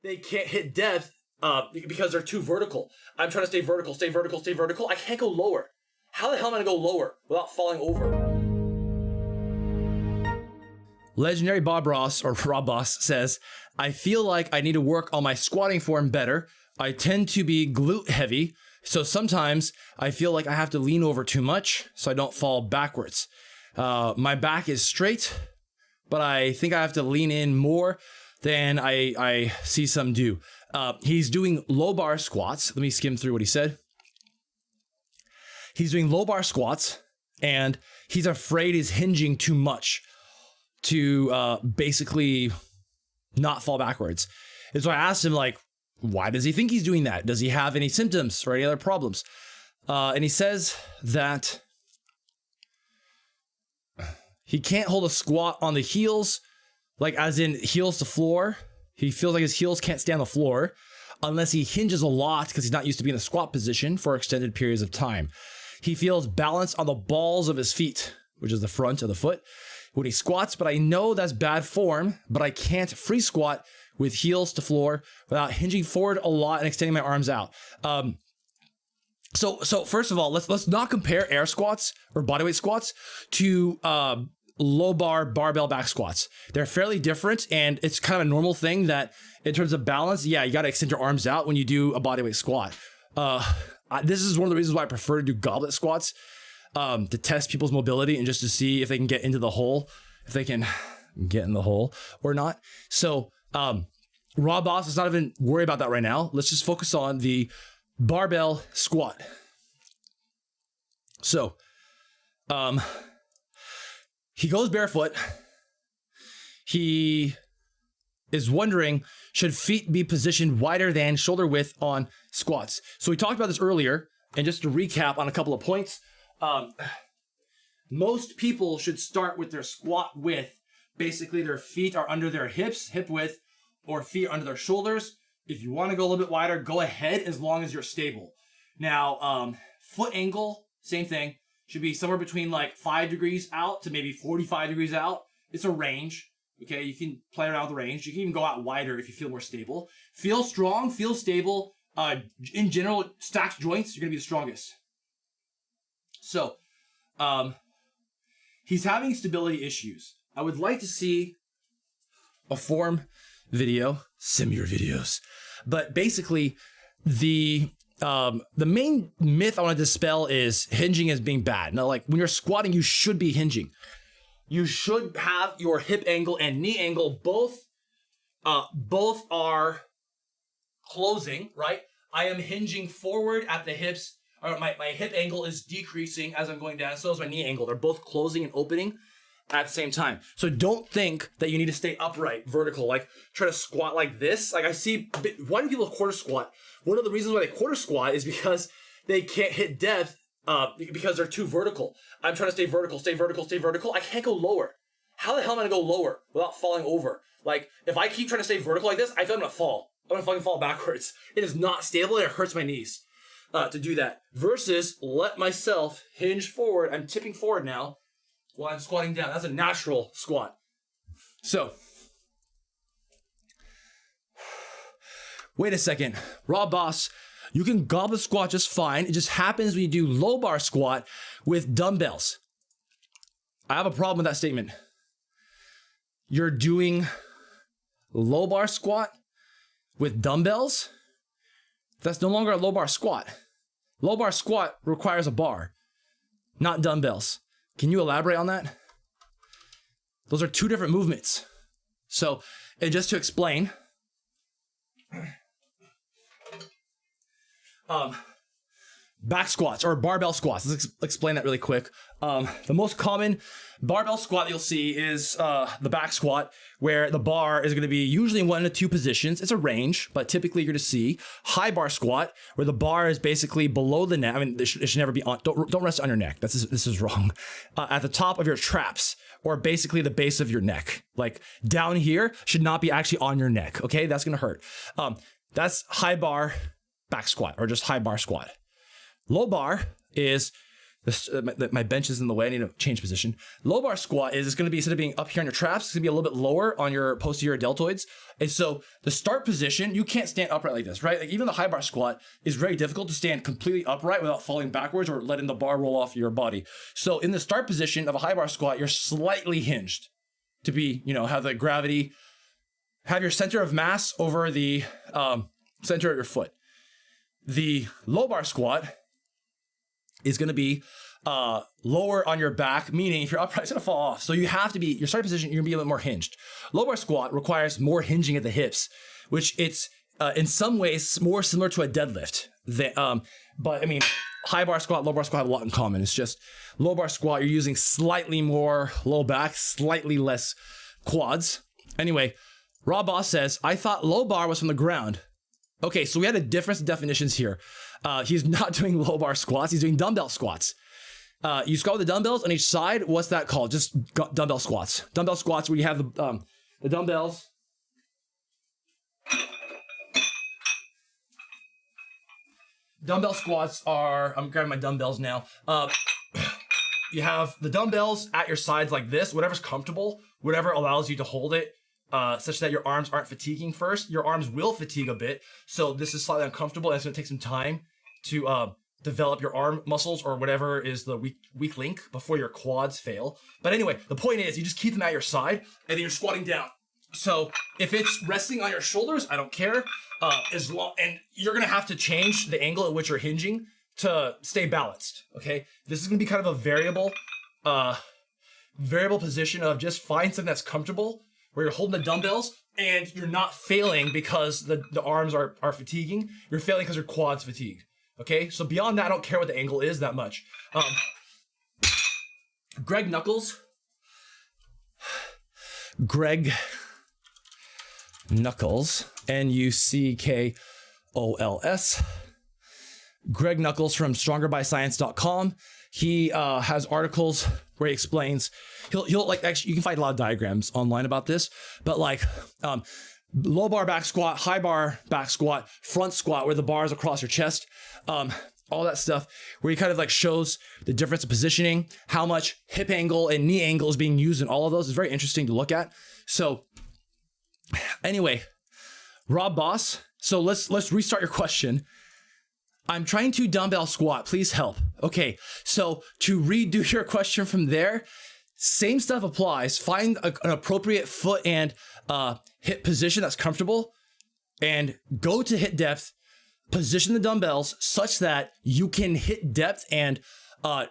they can't hit depth because they're too vertical. I'm trying to stay vertical, stay vertical, stay vertical. I can't go lower. How the hell am I gonna go lower without falling over? Legendary Bob Ross, or Rob Boss, says, I feel like I need to work on my squatting form better. I tend to be glute heavy, so sometimes I feel like I have to lean over too much so I don't fall backwards. My back is straight, but I think I have to lean in more than I see some do. He's doing low bar squats. Let me skim through what he said. He's doing low bar squats, and he's afraid he's hinging too much to basically not fall backwards. And so I asked him, like, why does he think he's doing that? Does he have any symptoms or any other problems? And he says that he can't hold a squat on the heels, like as in heels to floor. He feels like his heels can't stay on the floor unless he hinges a lot because he's not used to being in the squat position for extended periods of time. He feels balance on the balls of his feet, which is the front of the foot, when he squats, but I know that's bad form, but I can't free squat with heels to floor without hinging forward a lot and extending my arms out. So first of all, let's not compare air squats or bodyweight squats to low bar barbell back squats. They're fairly different, and it's kind of a normal thing that in terms of balance, yeah, you got to extend your arms out when you do a bodyweight squat. This is one of the reasons why I prefer to do goblet squats, to test people's mobility and just to see if they can get into the hole, if they can get in the hole or not. So Rob Boss, let's not even worry about that right now. Let's just focus on the barbell squat. So he goes barefoot. He is wondering, should feet be positioned wider than shoulder width on squats? So we talked about this earlier, and just to recap on a couple of points, most people should start with their squat width. Basically, their feet are under their hips, hip width, or feet are under their shoulders. If you want to go a little bit wider, go ahead as long as you're stable. Now, foot angle, same thing, should be somewhere between like 5 degrees out to maybe 45 degrees out. It's a range. Okay, you can play around with the range. You can even go out wider if you feel more stable. Feel strong, feel stable. In general, stacked joints, you're gonna be the strongest. So, he's having stability issues. I would like to see a form video, send me your videos. But basically, the main myth I want to dispel is hinging as being bad. Now, like when you're squatting, you should be hinging. You should have your hip angle and knee angle both are closing, right? I am hinging forward at the hips. Or my hip angle is decreasing as I'm going down. So is my knee angle. They're both closing and opening at the same time. So don't think that you need to stay upright, vertical, like try to squat like this. Like I see, why do people quarter squat? One of the reasons why they quarter squat is because they can't hit depth because they're too vertical. I'm trying to stay vertical, stay vertical, stay vertical. I can't go lower. How the hell am I gonna go lower without falling over? Like if I keep trying to stay vertical like this, I feel I'm gonna fall. I'm gonna fucking fall backwards. It is not stable and it hurts my knees to do that. Versus let myself hinge forward. I'm tipping forward now while I'm squatting down. That's a natural squat. So, wait a second. Rob Boss, you can goblet squat just fine. It just happens when you do low bar squat with dumbbells. I have a problem with that statement. You're doing low bar squat with dumbbells? That's no longer a low bar squat. Low bar squat requires a bar, not dumbbells. Can you elaborate on that? Those are two different movements. So, and just to explain, back squats or barbell squats. Let's explain that really quick. The most common barbell squat you'll see is the back squat, where the bar is going to be usually in 1 to 2 positions. It's a range, but typically you're going to see high bar squat, where the bar is basically below the neck. I mean, it should never be on. Don't rest on your neck. This is wrong. At the top of your traps, or basically the base of your neck. Like down here should not be actually on your neck. Okay, that's going to hurt. That's high bar back squat, or just high bar squat. Low bar is My bench is in the way. I need to change position. Low bar squat is going to be, instead of being up here on your traps, it's going to be a little bit lower on your posterior deltoids. And so the start position, you can't stand upright like this, right? Like even the high bar squat is very difficult to stand completely upright without falling backwards or letting the bar roll off your body. So in the start position of a high bar squat, you're slightly hinged to be, have the gravity, have your center of mass over the center of your foot. The low bar squat is going to be lower on your back, meaning if you're upright, it's going to fall off. So you have to be, your starting position, you're going to be a little more hinged. Low bar squat requires more hinging at the hips, which it's in some ways more similar to a deadlift. But I mean, high bar squat, low bar squat have a lot in common. It's just low bar squat, you're using slightly more low back, slightly less quads. Anyway, Rob Boss says, I thought low bar was from the ground. Okay, so we had a difference in definitions here. He's not doing low bar squats, he's doing dumbbell squats. You squat with the dumbbells on each side. What's that called? Just dumbbell squats. Dumbbell squats where you have the dumbbells. Dumbbell squats are, I'm grabbing my dumbbells now. You have the dumbbells at your sides like this, whatever's comfortable, whatever allows you to hold it, such that your arms aren't fatiguing first. Your arms will fatigue a bit. So this is slightly uncomfortable and it's gonna take some time to develop your arm muscles or whatever is the weak link before your quads fail. But anyway, the point is you just keep them at your side and then you're squatting down. So if it's resting on your shoulders, I don't care. And you're gonna have to change the angle at which you're hinging to stay balanced, okay? This is gonna be kind of a variable position of just find something that's comfortable where you're holding the dumbbells and you're not failing because the arms are fatiguing. You're failing because your quads fatigue. Okay, so beyond that, I don't care what the angle is that much. Greg Knuckles, N-U-C-K-O-L-S. Greg Knuckles from StrongerByScience.com. He has articles where he explains, he'll like, actually, you can find a lot of diagrams online about this, but like, low bar back squat, high bar back squat, front squat where the bar is across your chest, all that stuff where he kind of like shows the difference of positioning, how much hip angle and knee angle is being used in all of those. It's very interesting to look at. So anyway, Rob Boss. So let's restart your question. I'm trying to dumbbell squat, please help. Okay, so to redo your question from there, same stuff applies. Find an appropriate foot and hip position that's comfortable and go to hit depth, position the dumbbells such that you can hit depth and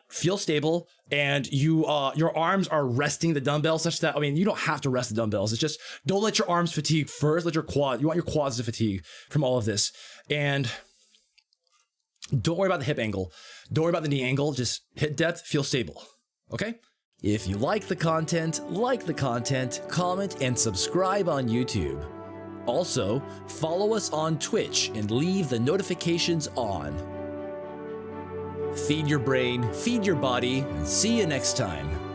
feel stable and your arms are resting the dumbbells such that, I mean, you don't have to rest the dumbbells. It's just don't let your arms fatigue first, you want your quads to fatigue from all of this. And don't worry about the hip angle. Don't worry about the knee angle. Just hit depth, feel stable. Okay? If you like the content, comment, and subscribe on YouTube. Also, follow us on Twitch and leave the notifications on. Feed your brain, feed your body, and see you next time.